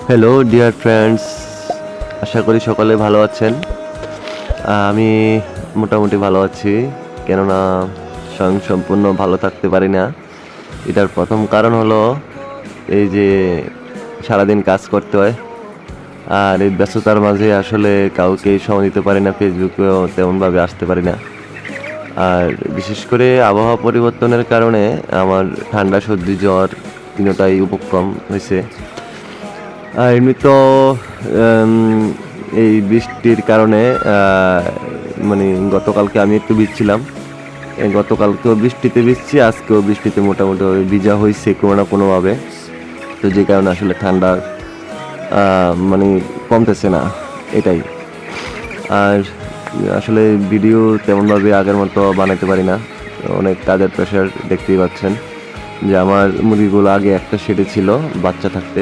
Hello dear friends, আশা করি সকলে ভালো আছেন। আমি মোটামুটি ভালো আছি, কেননা স্বয়ংসম্পূর্ণ ভালো থাকতে পারি না। এটার প্রথম কারণ হলো এই যে সারাদিন কাজ করতে হয়, আর এই ব্যস্ততার মাঝে আসলে কাউকেই সময় দিতে পারি না, ফেসবুকেও তেমনভাবে আসতে পারি না। আর বিশেষ করে আবহাওয়া পরিবর্তনের কারণে আমার ঠান্ডা, সর্দি, জ্বর তিনটাই উপক্রম হয়েছে। আর এমনি তো উম, এই বৃষ্টির কারণে মানে গতকালকে আমি একটু ভিজছিলাম। গতকালকেও বৃষ্টিতে ভিজছি, আজকেও বৃষ্টিতে মোটামুটি ভিজা হয়েছে কোনো না কোনোভাবে। তো যে কারণে আসলে ঠান্ডার মানে কমতেছে না, এটাই। আর আসলে ভিডিও তেমনভাবে আগের মতো বানাতে পারি না, অনেক কাজের প্রেশার দেখতেই পাচ্ছেন। যে আমার মুরগিগুলো আগে একটা শেডে ছিল বাচ্চা থাকতে,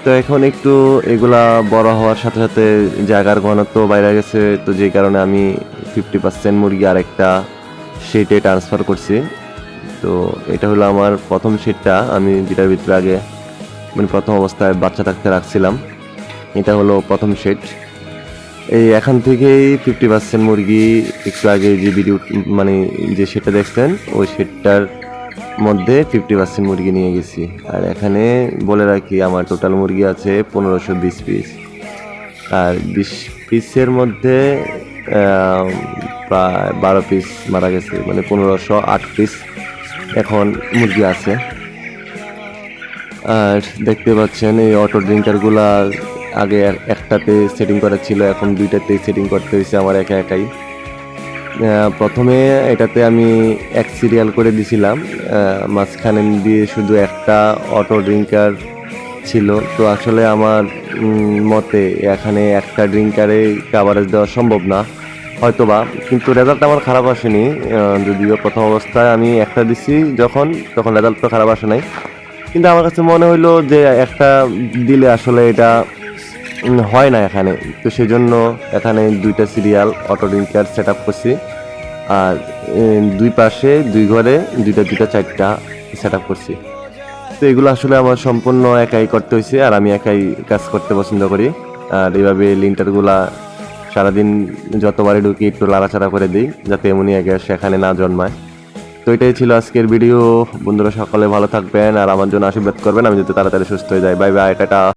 তো এখন একটু এগুলা বড় হওয়ার সাথে সাথে জায়গার ঘনত্ব বাইরে গেছে, তো যে কারণে আমি 50% মুরগি আরেকটা শেডে ট্রান্সফার করছি। তো এটা হলো আমার প্রথম শেডটা, আমি যেটার ভিতরে আগে মানে প্রথম অবস্থায় বাচ্চা থাকতে রাখছিলাম। এটা হলো প্রথম শেড। এই এখান থেকেই 50% মুরগি একটু আগে যে ভিডিও মানে যে শেডটা দেখছেন ওই শেডটার মধ্যে 50% মুরগি নিয়ে গেছি। আর এখানে বলে রাখি আমার টোটাল মুরগি আছে 1520 পিস। আর 20 পিসের মধ্যে প্রায় 12 পিস মারা গেছে, মানে 1508 পিস এখন মুরগি আছে। আর দেখতে পাচ্ছেন এই অটো ড্রিঙ্কারগুলা আগে একটাতে সেটিং করা ছিল, এখন দুইটাতে সেটিং করতে হয়েছে আমার একাই। প্রথমে এটাতে আমি এক সিরিয়াল করে দিছিলাম, মাঝখানে দিয়ে শুধু একটা অটো ড্রিঙ্কার ছিল। তো আসলে আমার মতে এখানে একটা ড্রিঙ্কারে কাভারেজ দেওয়া সম্ভব না হয়তোবা, কিন্তু রেজাল্ট আমার খারাপ আসেনি। যদিও প্রথম অবস্থায় আমি একটা দিছি তখন রেজাল্ট তো খারাপ আসে নাই, কিন্তু আমার কাছে মনে হইলো যে একটা দিলে আসলে এটা হয় না এখানে। তো সেই জন্য এখানে দুইটা serial auto drinker set up করছি। আর দুই পাশে দুই ঘরে দুইটা চারটা সেট আপ করছি। তো এগুলো আসলে আমার সম্পূর্ণ একাই করতে হয়েছে, আর আমি একাই কাজ করতে পছন্দ করি। আর এইভাবে লিন্টারগুলা সারাদিন যতবারই ঢুকি একটু লাড়াচাড়া করে দিই, যাতে অ্যামোনিয়া গ্যাস সেখানে না জন্মায়। তো এটাই ছিল আজকের ভিডিও। বন্ধুরা সকলে ভালো থাকবেন আর আমার জন্য আশীর্বাদ করবেন, আমি যাতে তাড়াতাড়ি সুস্থ হয়ে যাই। Bye bye, tata.